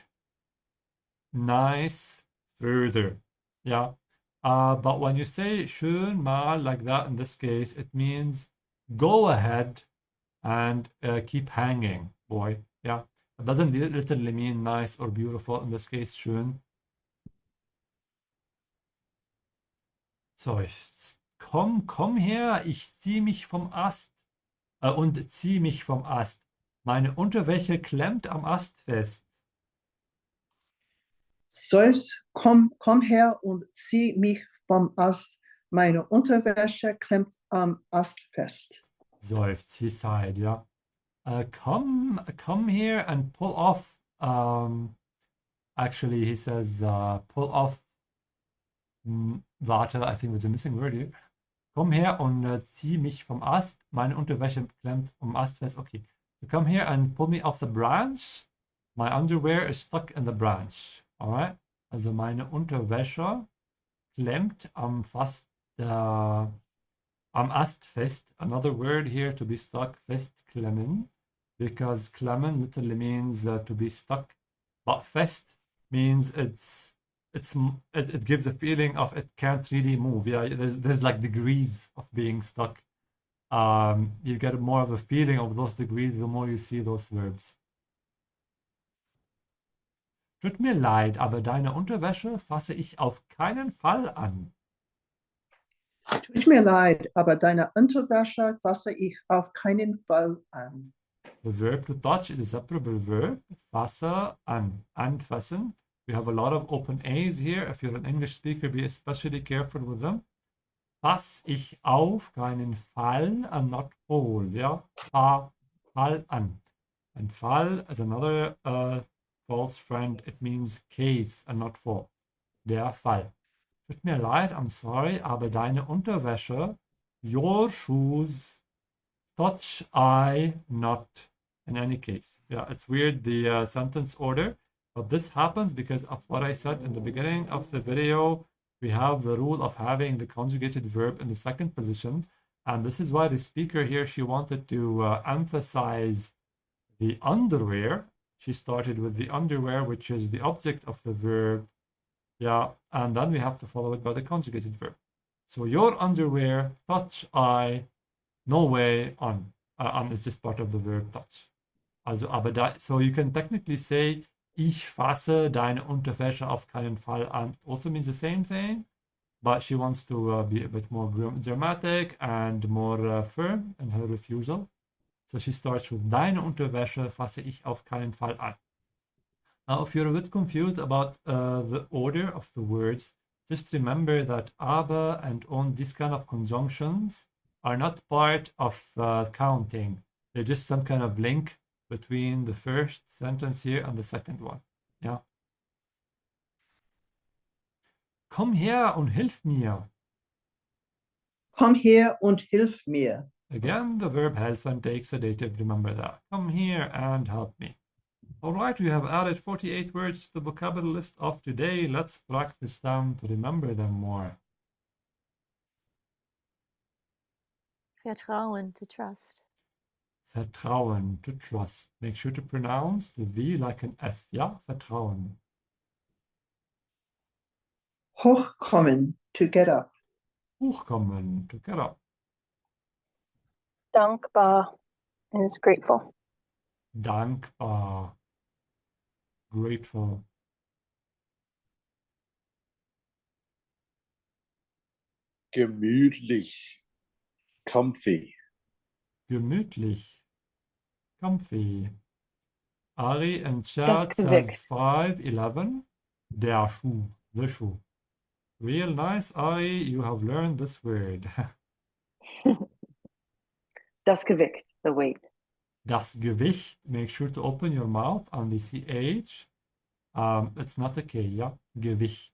nice further. Yeah. But when you say schön mal like that in this case, it means go ahead and keep hanging, boy. Yeah. It doesn't literally mean nice or beautiful. In this case, schön. So, komm her, ich zieh mich vom Ast und zieh mich vom Ast. Meine Unterwäsche klemmt am Ast fest. Zeus, komm her und zieh mich vom Ast. Meine Unterwäsche klemmt am Ast fest. Seufzt, he sighed, yeah. Come here and pull off. Actually, he says pull off. Warte, I think there's a missing word here. Komm her und zieh mich vom Ast. Meine Unterwäsche klemmt am Ast fest. Okay. So come here and pull me off the branch. My underwear is stuck in the branch. Alright? Also meine Unterwäsche klemmt am Ast fest. Another word here, to be stuck, festklemmen. Because klemmen literally means to be stuck. But fest means it gives a feeling of it can't really move. Yeah, there's like degrees of being stuck. You get more of a feeling of those degrees the more you see those verbs. Tut mir leid, aber deine Unterwäsche fasse ich auf keinen Fall an. Tut mir leid, aber deine Unterwäsche fasse ich auf keinen Fall an. The verb to touch is a separable verb. Fasse an, anfassen. We have a lot of open A's here. If you're an English speaker, be especially careful with them. Fass ich auf keinen Fall and not fall. Yeah, Fall an. And Fall is another false friend. It means case and not fall. Der Fall. Tut mir leid, I'm sorry, aber deine Unterwäsche, your shoes, touch I not. In any case. Yeah, it's weird, the sentence order. But this happens because of what I said in the beginning of the video. We have the rule of having the conjugated verb in the second position. And this is why the speaker here, she wanted to emphasize the underwear. She started with the underwear, which is the object of the verb. Yeah, and then we have to follow it by the conjugated verb. So your underwear, touch I, no way on. It's just part of the verb touch. Also, aber so you can technically say, ich fasse deine Unterwäsche auf keinen Fall an. Also means the same thing, but she wants to be a bit more dramatic and more firm in her refusal. So she starts with deine Unterwäsche fasse ich auf keinen Fall an. Now, if you're a bit confused about the order of the words, just remember that aber and on, these kind of conjunctions are not part of counting. They're just some kind of link between the first sentence here and the second one. Yeah. Komm her und hilf mir. Komm her und hilf mir. Again, the verb helfen takes a dative, remember that. Come here and help me. All right, we have added 48 words to the vocabulary list of today. Let's practice them to remember them more. Vertrauen, to trust. Vertrauen, to trust. Make sure to pronounce the V like an F, yeah? Vertrauen. Hochkommen, to get up. Hochkommen, to get up. Dankbar is grateful. Dankbar, grateful. Gemütlich. Comfy. Gemütlich, comfy. Ari in Das chat says geweckt. 5:11. Der Schuh, the shoe. Real nice, Ari, you have learned this word. Das Gewicht, the weight. Das Gewicht, make sure to open your mouth on the CH. It's not a K, yeah? Gewicht.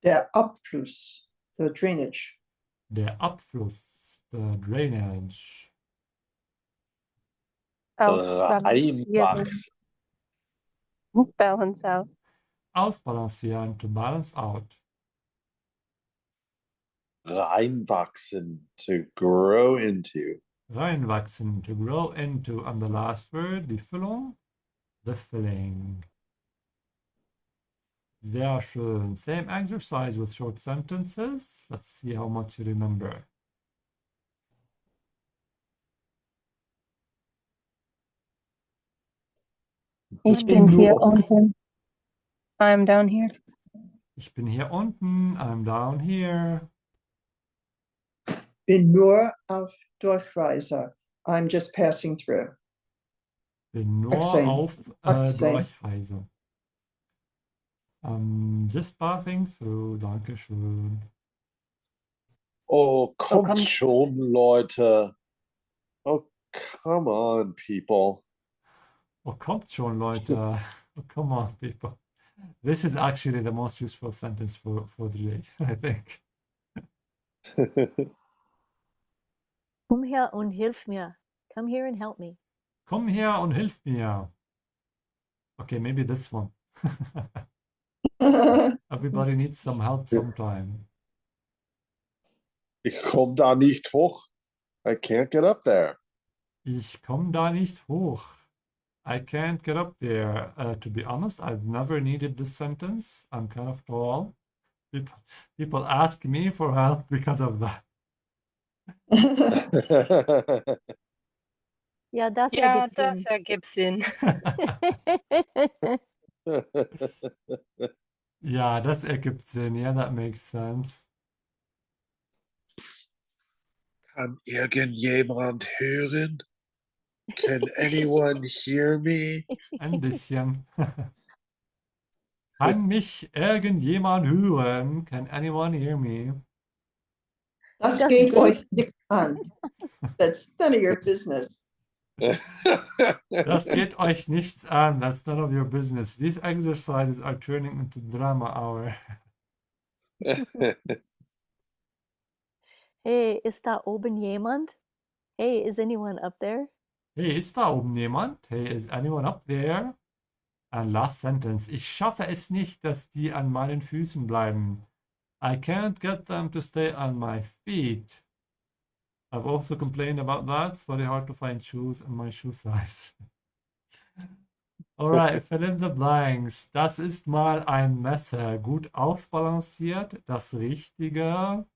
Der Abfluss, the drainage. Der Abfluss, the drainage. Ausbalancieren. Reinwachsen. Balance out. Ausbalancieren, to balance out. Reinwachsen. To grow into. Reinwachsen, to grow into. And the last word, die Füllung, the filling. Sehr schön. Same exercise with short sentences. Let's see how much you remember. Ich bin hier unten. I'm down here. Ich bin hier unten, I'm down here. Bin nur auf Durchreise. I'm just passing through. Bin nur Achtzehn. auf 18. Durchreise. Just passing through, Dankeschön. Oh, kommt komm. schon, Leute. Oh, come on, people. Oh, kommt schon, Leute. Oh, come on, people. This is actually the most useful sentence for the day, I think. Komm her und hilf mir. Come here and help me. Komm her und hilf mir. Okay, maybe this one. Everybody needs some help sometime. Ich komme da nicht hoch. I can't get up there. Ich komme da nicht hoch. I can't get up there. To be honest, I've never needed this sentence. I'm kind of tall. People ask me for help because of that. Ja, das Ja, ergibt Sinn. das ergibt Sinn. Ja, das ergibt Sinn. Yeah, that makes sense. Kann irgendjemand hören? Can anyone hear me? Ein bisschen. Kann mich irgendjemand hören? Can anyone hear me? Das Das geht geht. euch nichts an. That's none of your business. Das geht euch nichts an. That's none of your business. These exercises are turning into drama hour. Hey, ist da oben jemand? Hey, is anyone up there? Hey, ist da oben jemand? Hey, is anyone up there? And last sentence. Ich schaffe es nicht, dass die an meinen Füßen bleiben. I can't get them to stay on my feet. I've also complained about that. It's very hard to find shoes in my shoe size. Alright, fill in the blanks. Das ist mal ein Messer. Gut ausbalanciert. Das richtige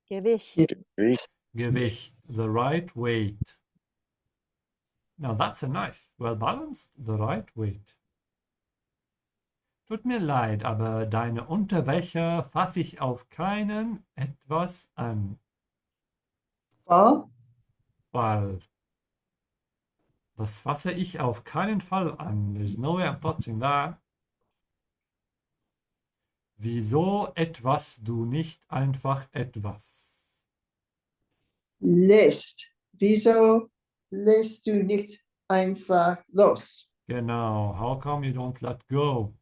Gewicht. Gewicht. The right weight. Now that's a knife. Well balanced. The right weight. Tut mir leid, aber deine Unterwäsche fasse ich auf keinen etwas an. Fall. Weil das fasse ich auf keinen Fall an. There's no way I'm touching that. Wieso etwas du nicht einfach etwas? Lässt. Wieso lässt du nicht einfach los? Genau. How come you don't let go?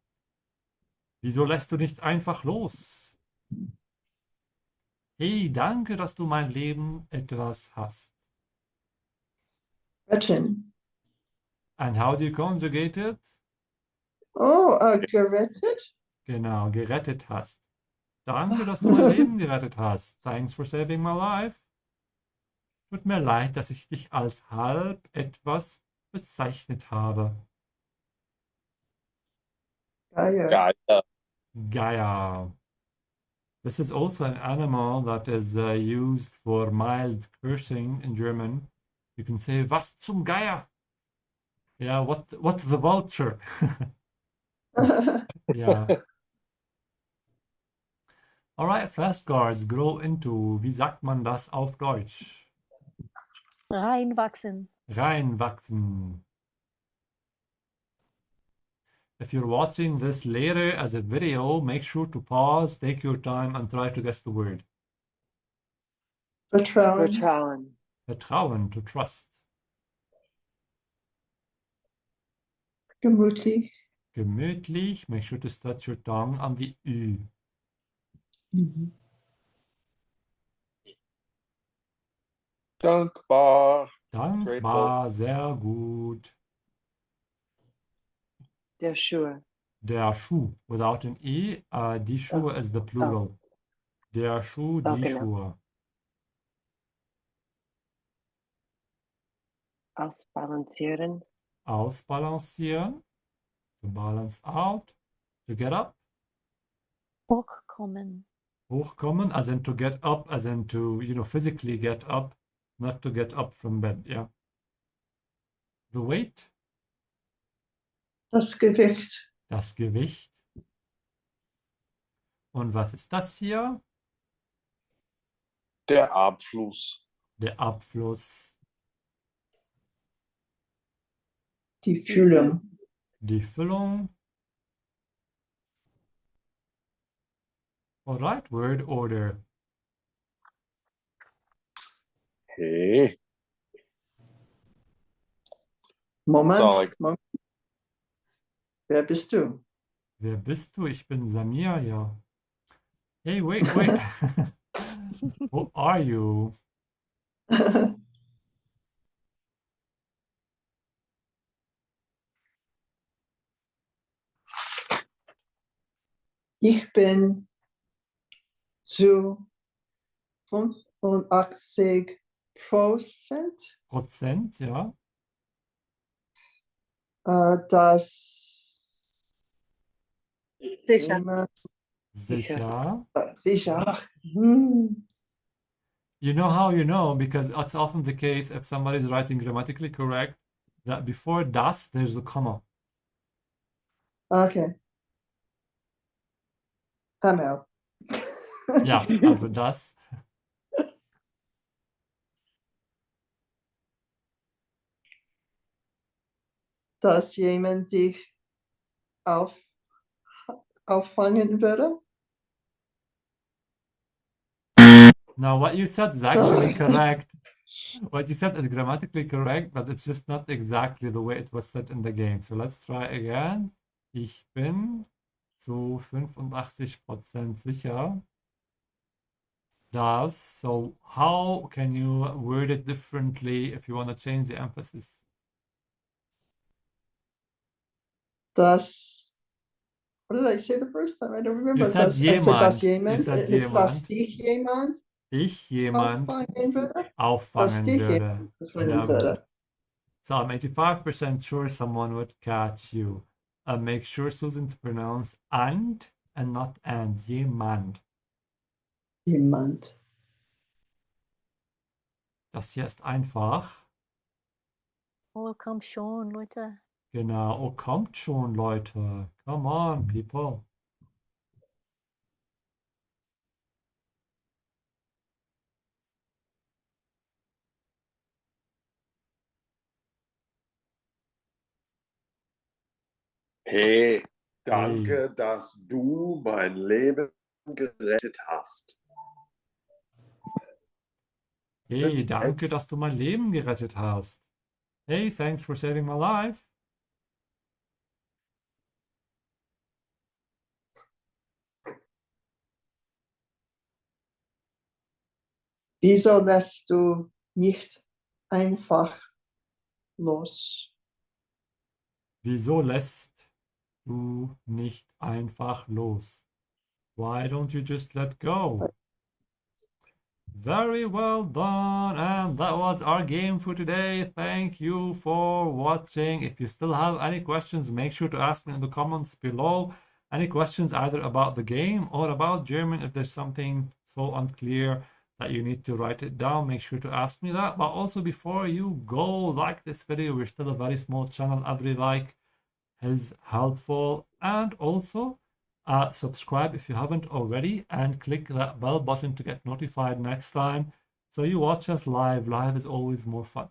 Wieso lässt du nicht einfach los? Hey, danke, dass du mein Leben etwas hast. Retten. And how do you conjugate it? Oh, gerettet? Genau, gerettet hast. Danke, dass du mein Leben gerettet hast. Thanks for saving my life. Tut mir leid, dass ich dich als halb etwas bezeichnet habe. Geier. Geier. Geier. This is also an animal that is used for mild cursing in German. You can say, was zum Geier? Yeah, what the vulture? Ja. Alright, flashcards grow into, wie sagt man das auf Deutsch? Reinwachsen. Reinwachsen. If you're watching this later as a video, make sure to pause, take your time, and try to guess the word. Vertrauen. Vertrauen. Vertrauen, to trust. Gemütlich. Gemütlich, make sure to touch your tongue on the Ü. Mhm. Dankbar. Dankbar, sehr gut. Der Schuh. Der Schuh, without an E, die Schuhe is the plural. Der Schuh, die genau. Schuhe. Ausbalancieren. Ausbalancieren, to balance out, to get up. Hochkommen. Hochkommen, as in to get up, as in to, physically get up, not to get up from bed, yeah. The weight, Das Gewicht. das Gewicht. Und was ist das hier? Der Abfluss. Der Abfluss, Die Füllung. die Füllung. Alright, word order. Hey. Moment. Sorry. Moment. Wer bist du? Wer bist du? Ich bin Samir, ja. Hey, wait. Who are you? Ich bin zu 85%. Prozent, ja. Das Sicher. jemand Sicher. sicher. You know how you know, because it's often the case if somebody is writing grammatically correct, that before das, there's a comma. Okay. I'm out. Ja, also das. Dass jemand dich auffangen würde? Now, what you said is actually correct. What you said is grammatically correct, but it's just not exactly the way it was said in the game. So let's try again. Ich bin zu 85% sicher, dass. So how can you word it differently if you want to change the emphasis? Dass, what did I say the first time? I don't remember. You said I said, dass jemand. jemand. You said Ist das jemand. dich jemand Ich jemand auffangen würde? Dass auffangen dich würde. jemand auffangen Sehr würde. gut. So I'm 85% sure someone would catch you. Make sure Susan to pronounce and not and. Jemand. Jemand. Das hier ist einfach. Oh, komm schon, Leute. Genau. Oh, kommt schon, Leute. Come on, people. Hey, Hey. danke, dass du mein Leben gerettet hast. Hey, danke, dass du mein Leben gerettet hast. Hey, thanks for saving my life. Wieso lässt du nicht einfach los? Wieso lässt du nicht einfach los? Why don't you just let go? Very well done, and that was our game for today. Thank you for watching. If you still have any questions, make sure to ask me in the comments below. Any questions either about the game or about German, if there's something so unclear that you need to write it down, make sure to ask me that. But also before you go, like this video, we're still a very small channel. Every like is helpful, and also subscribe if you haven't already, and click that bell button to get notified next time so you watch us live. Live is always more fun.